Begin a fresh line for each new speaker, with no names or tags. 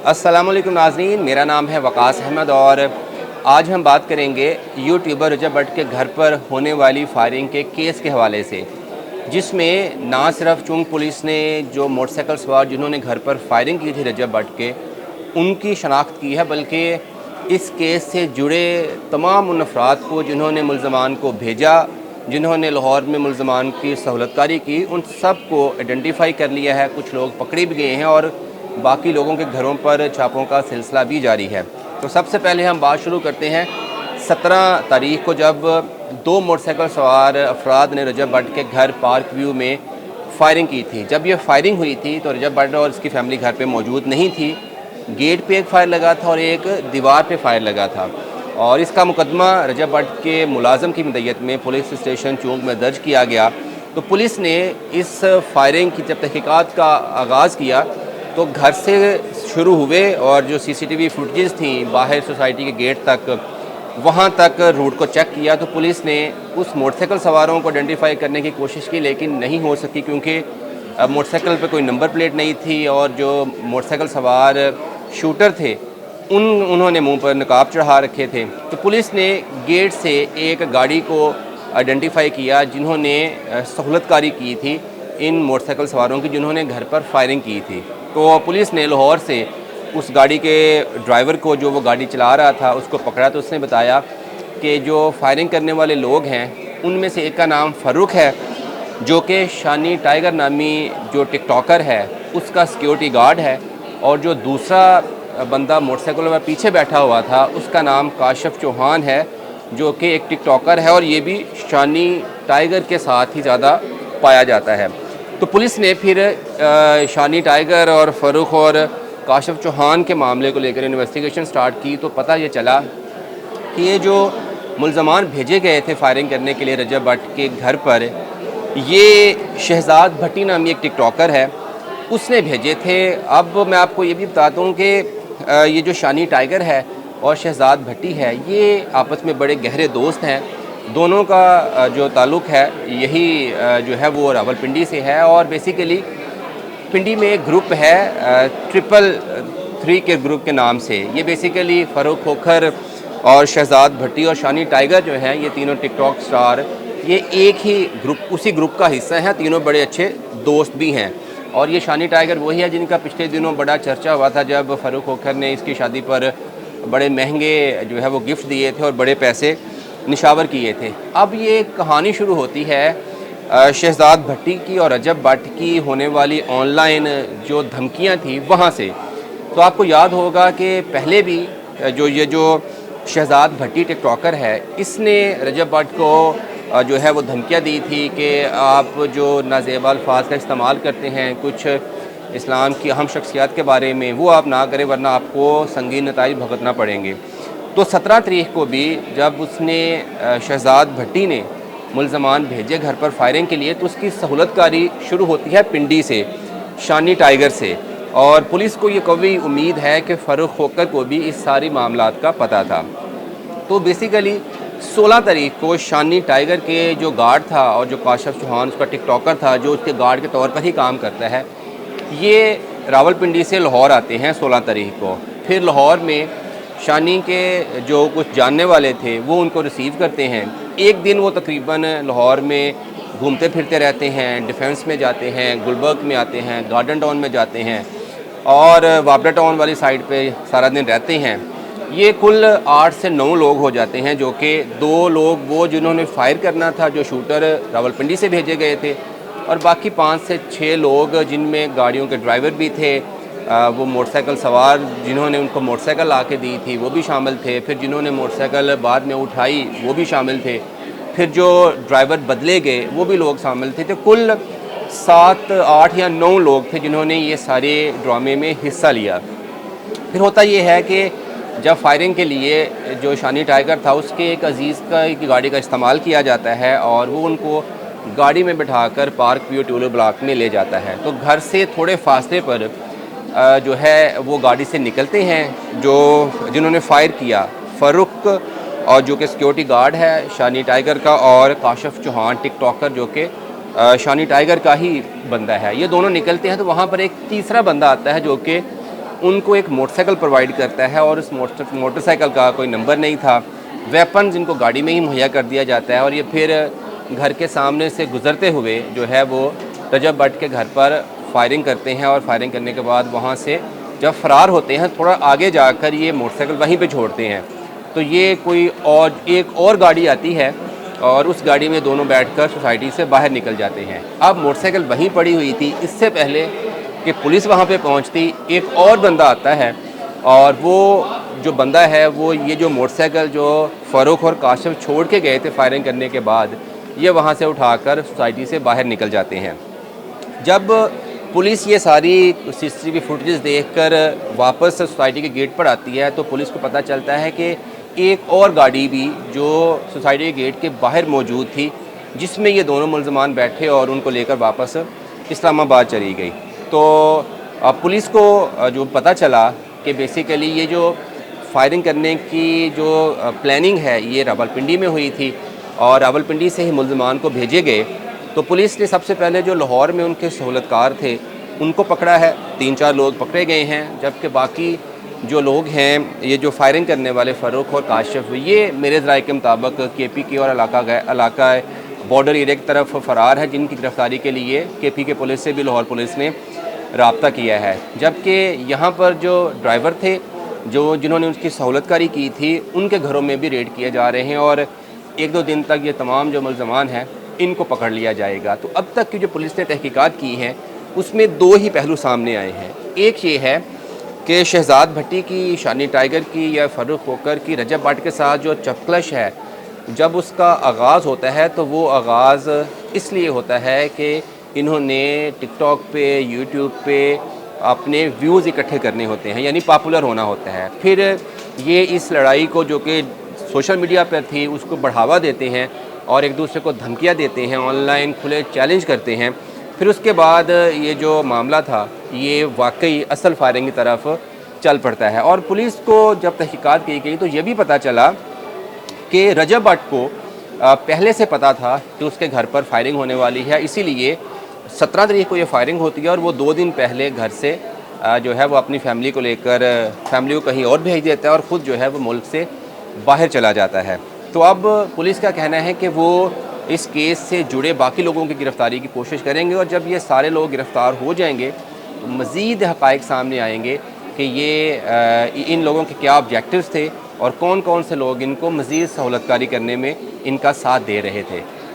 अस्सलामुअलैकुम नाज़रीन, मेरा नाम है वकास अहमद और आज हम बात करेंगे यूट्यूबर रजब भट्ट के घर पर होने वाली फायरिंग के केस के हवाले से, जिसमें ना सिर्फ चुंग पुलिस ने जो मोटरसाइकिल सवार जिन्होंने घर पर फायरिंग की थी रजब भट्ट के, उनकी शनाख्त की है, बल्कि इस केस से जुड़े तमाम उन अफराद को जिन्होंने मुल्ज़मान को भेजा, जिन्होंने लाहौर में मुल्ज़मान की सहूलतकारी की, उन सब को आइडेंटिफाई कर लिया है। कुछ लोग पकड़े भी गए हैं और बाकी लोगों के घरों पर छापों का सिलसिला भी जारी है। तो सबसे पहले हम बात शुरू करते हैं 17 तारीख को, जब दो मोटरसाइकिल सवार अफराद ने रजब भट्ट के घर पार्क व्यू में फायरिंग की थी। जब ये फायरिंग हुई थी तो रजब भट्ट और इसकी फैमिली घर पे मौजूद नहीं थी। गेट पे एक फायर लगा था और एक दीवार पे फायर लगा था और इसका मुकदमा रजब भट्ट के मुलाजम की मदयत में पुलिस स्टेशन चौंक में दर्ज किया गया। तो पुलिस ने इस फायरिंग की जब तहकीकात का आगाज़ किया तो घर से शुरू हुए और जो सीसीटीवी फुटेज थी बाहर सोसाइटी के गेट तक, वहाँ तक रूट को चेक किया। तो पुलिस ने उस मोटरसाइकिल सवारों को आइडेंटिफाई करने की कोशिश की, लेकिन नहीं हो सकी क्योंकि मोटरसाइकिल पे कोई नंबर प्लेट नहीं थी और जो मोटरसाइकिल सवार शूटर थे उन्होंने मुंह पर नकाब चढ़ा रखे थे। तो पुलिस ने गेट से एक गाड़ी को आइडेंटिफाई किया जिन्होंने सहूलतकारी की थी इन मोटरसाइकिल सवारों की, जिन्होंने घर पर फायरिंग की थी। तो पुलिस ने लाहौर से उस गाड़ी के ड्राइवर को, जो वो गाड़ी चला रहा था, उसको पकड़ा। तो उसने बताया कि जो फायरिंग करने वाले लोग हैं उनमें से एक का नाम फ़ारूक है, जो कि शानी टाइगर नामी जो टिकटॉकर है उसका सिक्योरिटी गार्ड है, और जो दूसरा बंदा मोटरसाइकिल पर पीछे बैठा हुआ था उसका नाम काशिफ चौहान है, जो कि एक टिकटॉकर है और ये भी शानी टाइगर के साथ ही ज़्यादा पाया जाता है। तो पुलिस ने फिर शानी टाइगर और फ़ारूक और काशिफ चौहान के मामले को लेकर इन्वेस्टिगेशन स्टार्ट की। तो पता ये चला कि ये जो मुल्ज़मान भेजे गए थे फायरिंग करने के लिए रजब भट्ट के घर पर, ये शहजाद भट्टी नामी एक टिकटॉकर है, उसने भेजे थे। अब मैं आपको ये भी बताता हूँ कि ये जो शानी टाइगर है और शहजाद भट्टी है, ये आपस में बड़े गहरे दोस्त हैं। दोनों का जो ताल्लुक़ है यही जो है वो रावलपिंडी से है, और बेसिकली पिंडी में एक ग्रुप है 333 के ग्रुप के नाम से। ये बेसिकली फ़ारूक खोखर और शहजाद भट्टी और शानी टाइगर जो हैं, ये तीनों टिकटॉक स्टार, ये एक ही ग्रुप, उसी ग्रुप का हिस्सा हैं। तीनों बड़े अच्छे दोस्त भी हैं। और ये शानी टाइगर वही है जिनका पिछले दिनों बड़ा चर्चा हुआ था जब फ़ारूक खोखर ने इसकी शादी पर बड़े महंगे जो है वो गिफ्ट दिए थे और बड़े पैसे निशावर किए थे। अब ये कहानी शुरू होती है शहजाद भट्टी की और रजब भट्ट की होने वाली ऑनलाइन जो धमकियां थी वहाँ से। तो आपको याद होगा कि पहले भी जो शहजाद भट्टी टिकटॉकर है, इसने रजब भट्ट को जो है वो धमकियां दी थी कि आप जो नाज़ेबा अल्फाज का इस्तेमाल करते हैं कुछ इस्लाम की अहम शख्सियात के बारे में, वो आप ना करें वरना आपको संगीन नताइज भुगतना पड़ेंगे। तो 17 तारीख को भी जब उसने शहजाद भट्टी ने मुल्ज़मान भेजे घर पर फायरिंग के लिए, तो उसकी सहूलतकारी शुरू होती है पिंडी से, शानी टाइगर से। और पुलिस को ये कभी उम्मीद है कि फ़ारूक खोखर को भी इस सारी मामलात का पता था। तो बेसिकली 16 तारीख को शानी टाइगर के जो गार्ड था और जो काशिफ चौहान उसका टिकटॉकर था, जो उसके गार्ड के तौर पर ही काम करता है, ये रावलपिंडी से लाहौर आते हैं 16 तारीख को। फिर लाहौर में शानी के जो कुछ जानने वाले थे वो उनको रिसीव करते हैं। एक दिन वो तकरीबन लाहौर में घूमते फिरते रहते हैं, डिफेंस में जाते हैं, गुलबर्ग में आते हैं, गार्डन टाउन में जाते हैं और वापडा टाउन वाली साइड पे सारा दिन रहते हैं। ये कुल 8 से 9 लोग हो जाते हैं, जो कि 2 लोग वो जिन्होंने फायर करना था, जो शूटर रावलपिंडी से भेजे गए थे, और बाकी 5 से 6 लोग जिनमें गाड़ियों के ड्राइवर भी थे, वो मोटरसाइकिल सवार जिन्होंने उनको मोटरसाइकिल ला के दी थी वो भी शामिल थे, फिर जिन्होंने मोटरसाइकिल बाद में उठाई वो भी शामिल थे, फिर जो ड्राइवर बदले गए वो भी लोग शामिल थे। तो कुल 7, 8 या 9 लोग थे जिन्होंने ये सारे ड्रामे में हिस्सा लिया। फिर होता ये है कि जब फायरिंग के लिए जो शानी टाइगर था उसके एक अजीज़ की गाड़ी का इस्तेमाल किया जाता है और वो उनको गाड़ी में बिठाकर पार्क व्यू टूलो ब्लॉक में ले जाता है। तो घर से थोड़े फासले पर जो है वो गाड़ी से निकलते हैं जो जिन्होंने फ़ायर किया, फ़ारूक और जो कि सिक्योरिटी गार्ड है शानी टाइगर का, और काशिफ चौहान टिकटॉकर जो कि शानी टाइगर का ही बंदा है। ये दोनों निकलते हैं तो वहाँ पर एक तीसरा बंदा आता है जो कि उनको एक मोटरसाइकिल प्रोवाइड करता है और उस मोटरसाइकिल का कोई नंबर नहीं था। वेपन्स इनको गाड़ी में ही मुहैया कर दिया जाता है और ये फिर घर के सामने से गुज़रते हुए जो है वो रजब भट्ट के घर पर फायरिंग करते हैं और फायरिंग करने के बाद वहाँ से जब फ़रार होते हैं थोड़ा आगे जाकर ये मोटरसाइकिल वहीं पे छोड़ते हैं। तो ये कोई और एक और गाड़ी आती है और उस गाड़ी में दोनों बैठकर सोसाइटी से बाहर निकल जाते हैं। अब मोटरसाइकिल वहीं पड़ी हुई थी, इससे पहले कि पुलिस वहाँ पे पहुँचती एक और बंदा आता है और वो जो बंदा है वो ये जो मोटरसाइकिल जो फ़ारूक और काशिफ छोड़ के गए थे फायरिंग करने के बाद, ये वहाँ से उठाकर सोसाइटी से बाहर निकल जाते हैं। जब पुलिस ये सारी सीसीटीवी फुटेज देखकर वापस सोसाइटी के गेट पर आती है तो पुलिस को पता चलता है कि एक और गाड़ी भी जो सोसाइटी के गेट के बाहर मौजूद थी, जिसमें ये दोनों मुल्ज़मान बैठे और उनको लेकर वापस इस्लामाबाद चली गई। तो पुलिस को जो पता चला कि बेसिकली ये जो फायरिंग करने की जो प्लानिंग है ये रावलपिंडी में हुई थी और रावलपिंडी से ही मुल्ज़मान को भेजे गए। तो पुलिस ने सबसे पहले जो लाहौर में उनके सहूलतकार थे उनको पकड़ा है, 3-4 लोग पकड़े गए हैं, जबकि बाकी जो लोग हैं ये जो फायरिंग करने वाले फ़ारूक और काशिफ ये मेरे ज़राए के मुताबिक KP के और इलाका बॉर्डर एरिया की तरफ फ़रार है, जिनकी गिरफ़्तारी के लिए KP के पुलिस से भी लाहौर पुलिस ने रब्ता किया है। जबकि यहाँ पर जो ड्राइवर थे जिन्होंने उसकी सहूलतकारी की थी उनके घरों में भी रेड किए जा रहे हैं और 1-2 दिन तक ये तमाम जो मुल्ज़मान हैं इनको पकड़ लिया जाएगा। तो अब तक की जो पुलिस ने तहकीकात की हैं उसमें 2 ही पहलू सामने आए हैं। एक ये है कि शहजाद भट्टी की, शानी टाइगर की या फ़ारूक खोकर की रजब भट्ट के साथ जो चपकलश है, जब उसका आगाज़ होता है तो वो आगाज़ इसलिए होता है कि इन्होंने टिकटॉक पे, यूट्यूब पे अपने व्यूज़ इकट्ठे करने होते हैं, यानी पॉपुलर होना होता है। फिर ये इस लड़ाई को जो कि सोशल मीडिया पर थी उसको बढ़ावा देते हैं और एक दूसरे को धमकियाँ देते हैं, ऑनलाइन खुले चैलेंज करते हैं। फिर उसके बाद ये जो मामला था ये वाकई असल फायरिंग की तरफ चल पड़ता है और पुलिस को जब तहकीकात की गई तो ये भी पता चला कि रजब भट्ट को पहले से पता था कि उसके घर पर फायरिंग होने वाली है, इसीलिए 17 तारीख को ये फायरिंग होती है और वो 2 दिन पहले घर से जो है वो अपनी फैमिली को लेकर फैमिली को कहीं और भेज देता है और ख़ुद जो है वो मुल्क से बाहर चला जाता है। तो अब पुलिस का कहना है कि वो इस केस से जुड़े बाकी लोगों की गिरफ़्तारी की कोशिश करेंगे और जब ये सारे लोग गिरफ़्तार हो जाएंगे तो मज़ीद हक़ाइक़ सामने आएंगे कि ये इन लोगों के क्या ऑब्जेक्टिव्स थे और कौन कौन से लोग इनको मज़ीद सहूलतकारी करने में इनका साथ दे रहे थे।